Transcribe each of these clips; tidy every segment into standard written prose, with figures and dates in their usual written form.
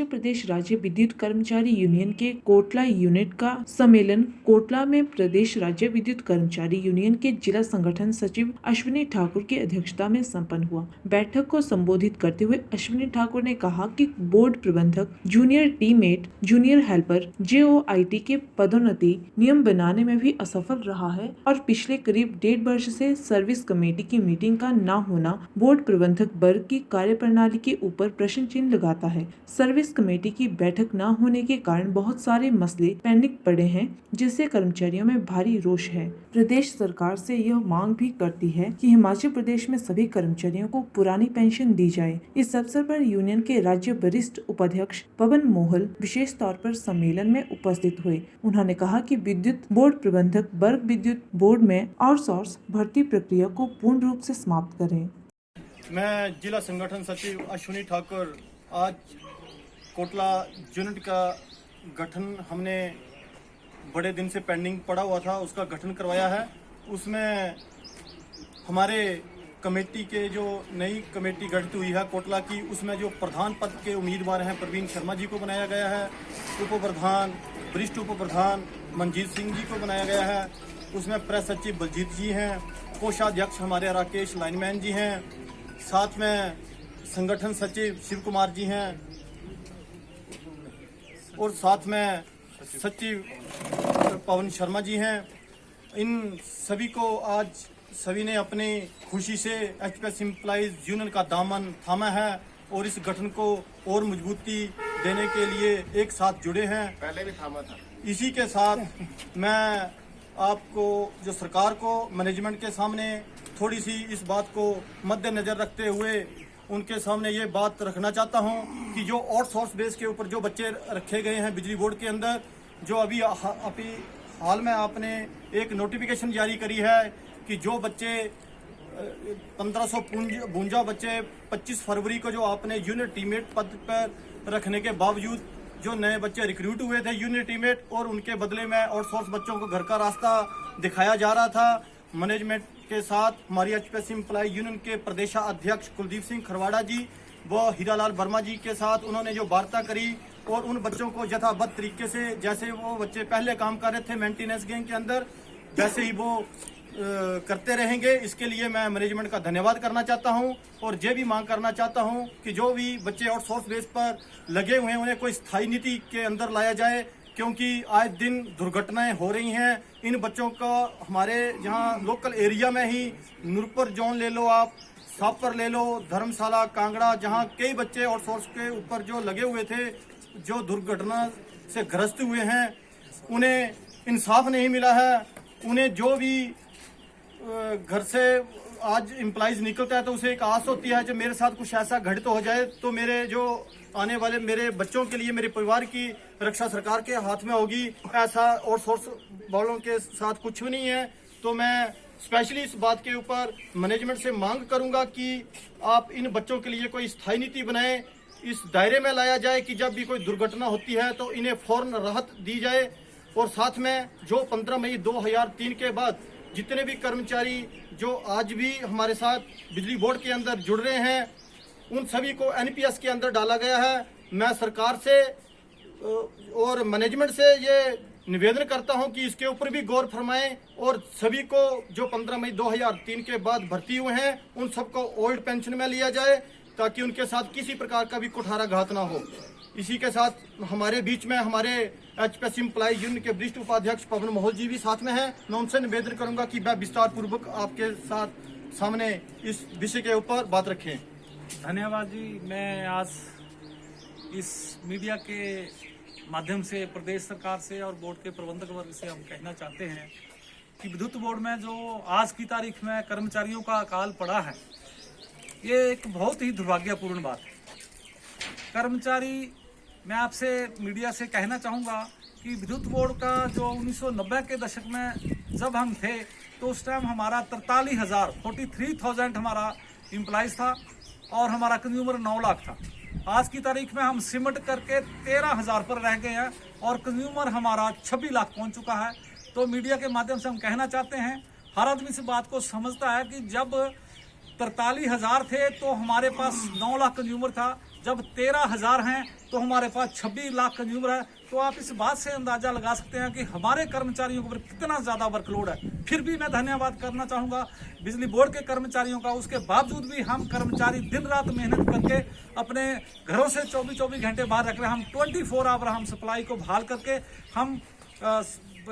हिमाचल प्रदेश राज्य विद्युत कर्मचारी यूनियन के कोटला यूनिट का सम्मेलन कोटला में प्रदेश राज्य विद्युत कर्मचारी यूनियन के जिला संगठन सचिव अश्विनी ठाकुर की अध्यक्षता में संपन्न हुआ। बैठक को संबोधित करते हुए अश्विनी ठाकुर ने कहा कि बोर्ड प्रबंधक, junior teammate, junior helper, JOIT के पदोन्नति नियम बनाने में भी असफल रहा है और पिछले करीब 1.5 वर्ष से सर्विस कमेटी की मीटिंग का न होना बोर्ड प्रबंधक वर्ग की कार्यप्रणाली के ऊपर प्रश्न चिन्ह लगाता है। सर्विस कमेटी की बैठक न होने के कारण बहुत सारे मसले पेंडिंग पड़े हैं, जिससे कर्मचारियों में भारी रोष है। प्रदेश सरकार से यह मांग भी करती है कि हिमाचल प्रदेश में सभी कर्मचारियों को पुरानी पेंशन दी जाए। इस अवसर पर यूनियन के राज्य वरिष्ठ उपाध्यक्ष पवन मोहल विशेष तौर पर सम्मेलन में उपस्थित हुए। उन्होंने कहा कि विद्युत बोर्ड प्रबंधक वर्ग विद्युत बोर्ड में आउटसोर्स भर्ती प्रक्रिया को पूर्ण रूप से समाप्त करें। मैं जिला संगठन सचिव अश्विनी ठाकुर, आज कोटला यूनिट का गठन हमने बड़े दिन से पेंडिंग पड़ा हुआ था, उसका गठन करवाया है। उसमें हमारे कमेटी के जो नई कमेटी गठित हुई है कोटला की, उसमें जो प्रधान पद के उम्मीदवार हैं प्रवीण शर्मा जी को बनाया गया है। उप प्रधान, वरिष्ठ उप प्रधान मनजीत सिंह जी को बनाया गया है। उसमें प्रेस सचिव बलजीत जी हैं, कोषाध्यक्ष हमारे राकेश लाइनमैन जी हैं, साथ में संगठन सचिव शिव कुमार जी हैं और साथ में सचिव पवन शर्मा जी हैं। इन सभी को आज सभी ने अपनी खुशी से HPS एम्प्लॉइज यूनियन का दामन थामा है और इस गठन को और मजबूती देने के लिए एक साथ जुड़े हैं। पहले भी थामा था। इसी के साथ मैं आपको, जो सरकार को, मैनेजमेंट के सामने थोड़ी सी इस बात को मद्देनजर रखते हुए उनके सामने ये बात रखना चाहता हूं कि जो आउटसोर्स बेस के ऊपर जो बच्चे रखे गए हैं बिजली बोर्ड के अंदर, जो अभी हाल में आपने एक नोटिफिकेशन जारी करी है कि जो बच्चे 1552 बच्चे 25 फरवरी को जो आपने यूनिट टीममेट पद पर रखने के बावजूद जो नए बच्चे रिक्रूट हुए थे यूनिट टीममेट, और उनके बदले में आउटसोर्स बच्चों को घर का रास्ता दिखाया जा रहा था। मैनेजमेंट के साथ हमारी HPS एम्प्लॉय यूनियन के प्रदेशाध्यक्ष कुलदीप सिंह खरवाड़ा जी व हीरालाल वर्मा जी के साथ उन्होंने जो वार्ता करी और उन बच्चों को यथावत तरीके से, जैसे वो बच्चे पहले काम कर रहे थे मेंटेनेंस गैंग के अंदर, वैसे ही वो करते रहेंगे। इसके लिए मैं मैनेजमेंट का धन्यवाद करना चाहता हूं और ये भी मांग करना चाहता हूं कि जो भी बच्चे आउटसोर्स बेस पर लगे हुए हैं उन्हें कोई स्थायी नीति के अंदर लाया जाए, क्योंकि आए दिन दुर्घटनाएं हो रही हैं। इन बच्चों का हमारे यहाँ लोकल एरिया में ही नूरपुर जोन ले लो, आप सापर ले लो, धर्मशाला, कांगड़ा, जहाँ कई बच्चे आउटसोर्स के ऊपर जो लगे हुए थे, जो दुर्घटना से ग्रस्त हुए हैं, उन्हें इंसाफ नहीं मिला है। उन्हें जो भी घर से आज एम्प्लॉइज निकलता है तो उसे एक आस होती है जब मेरे साथ कुछ ऐसा घटित हो जाए तो मेरे जो आने वाले मेरे बच्चों के लिए, मेरे परिवार की रक्षा सरकार के हाथ में होगी। ऐसा आउटसोर्स वालों के साथ कुछ भी नहीं है। तो मैं स्पेशली इस बात के ऊपर मैनेजमेंट से मांग करूंगा कि आप इन बच्चों के लिए कोई स्थायी नीति बनाएं, इस दायरे में लाया जाए कि जब भी कोई दुर्घटना होती है तो इन्हें फौरन राहत दी जाए। और साथ में जो 15 मई 2003 के बाद जितने भी कर्मचारी जो आज भी हमारे साथ बिजली बोर्ड के अंदर जुड़ रहे हैं, उन सभी को NPS के अंदर डाला गया है। मैं सरकार से और मैनेजमेंट से ये निवेदन करता हूं कि इसके ऊपर भी गौर फरमाएं और सभी को जो 15 मई 2003 के बाद भर्ती हुए हैं उन सबको ओल्ड पेंशन में लिया जाए, ताकि उनके साथ किसी प्रकार का भी कुठाराघात ना हो। इसी के साथ हमारे बीच में हमारे HPS एम्प्लॉय यूनियन के वरिष्ठ उपाध्यक्ष पवन मोहल जी भी साथ में हैं। मैं उनसे निवेदन करूंगा कि वह विस्तार पूर्वक आपके साथ सामने इस विषय के ऊपर बात रखें। धन्यवाद जी। मैं आज इस मीडिया के माध्यम से प्रदेश सरकार से और बोर्ड के प्रबंधक वर्ग से हम कहना चाहते हैं कि विद्युत बोर्ड में जो आज की तारीख में कर्मचारियों का अकाल पड़ा है, ये एक बहुत ही दुर्भाग्यपूर्ण बात है। कर्मचारी, मैं आपसे मीडिया से कहना चाहूँगा कि विद्युत बोर्ड का जो 1990 के दशक में जब हम थे तो उस टाइम हमारा 43,000 हमारा एम्प्लॉइज था और हमारा कंज्यूमर 9 लाख था। आज की तारीख में हम सिमट करके 13,000 पर रह गए हैं और कंज्यूमर हमारा 26 लाख पहुंच चुका है। तो मीडिया के माध्यम से हम कहना चाहते हैं, हर आदमी इस बात को समझता है कि जब 43,000 थे तो हमारे पास 9 लाख कंज्यूमर था, जब 13,000 हैं तो हमारे पास 26 लाख कंज्यूमर है, तो आप इस बात से अंदाजा लगा सकते हैं कि हमारे कर्मचारियों के ऊपर कितना ज़्यादा वर्कलोड है। फिर भी मैं धन्यवाद करना चाहूँगा बिजली बोर्ड के कर्मचारियों का। उसके बावजूद भी हम कर्मचारी दिन रात मेहनत करके अपने घरों से 24 घंटे बाहर रख रहे हैं। हम 24 आवर हम सप्लाई को बहाल करके हम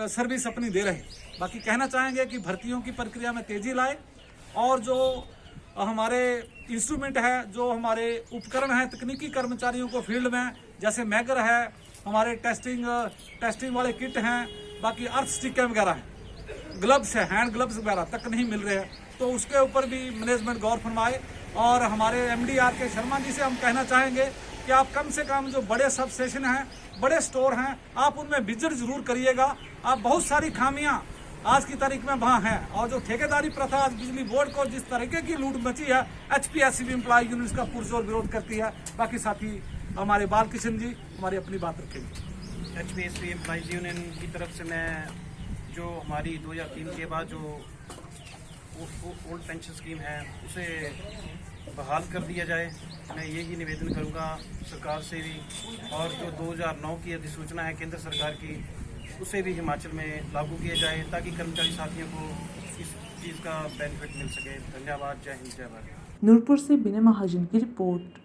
सर्विस अपनी दे रहे हैं। बाकी कहना चाहेंगे कि भर्तियों की प्रक्रिया में तेजी लाए और जो हमारे इंस्ट्रूमेंट है, जो हमारे उपकरण हैं, तकनीकी कर्मचारियों को फील्ड में जैसे मैगर है, हमारे टेस्टिंग वाले किट हैं, बाकी अर्थ स्टिकें वगैरह हैं, ग्लव्स है, हैंड ग्लव्स वगैरह तक नहीं मिल रहे हैं, तो उसके ऊपर भी मैनेजमेंट गौर फरमाए। और हमारे MD RK शर्मा जी से हम कहना चाहेंगे कि आप कम से कम जो बड़े सब स्टेशन हैं, बड़े स्टोर हैं, आप उनमें विजिट जरूर करिएगा। आप बहुत सारी खामियां आज की तारीख में वहाँ हैं, और जो ठेकेदारी प्रथा आज बिजली बोर्ड को जिस तरीके की लूट मची है, HPSCB एम्प्लॉय यूनियन का पुरजोर विरोध करती है। बाकी साथी हमारे बालकिशन जी हमारी अपनी बात रखेंगे। HPSCB एम्प्लॉयज़ यूनियन की तरफ से मैं जो हमारी 2003 के बाद जो ओल्ड पेंशन स्कीम है उसे बहाल कर दिया जाए। मैं यही निवेदन करूंगा सरकार से भी, और जो 2009 की अधिसूचना है केंद्र सरकार की, उसे भी हिमाचल में लागू किया जाए ताकि कर्मचारी साथियों को इस चीज़ का बेनिफिट मिल सके। धन्यवाद। जय हिंद, जय भारत। नूरपुर से बिना महाजन की रिपोर्ट।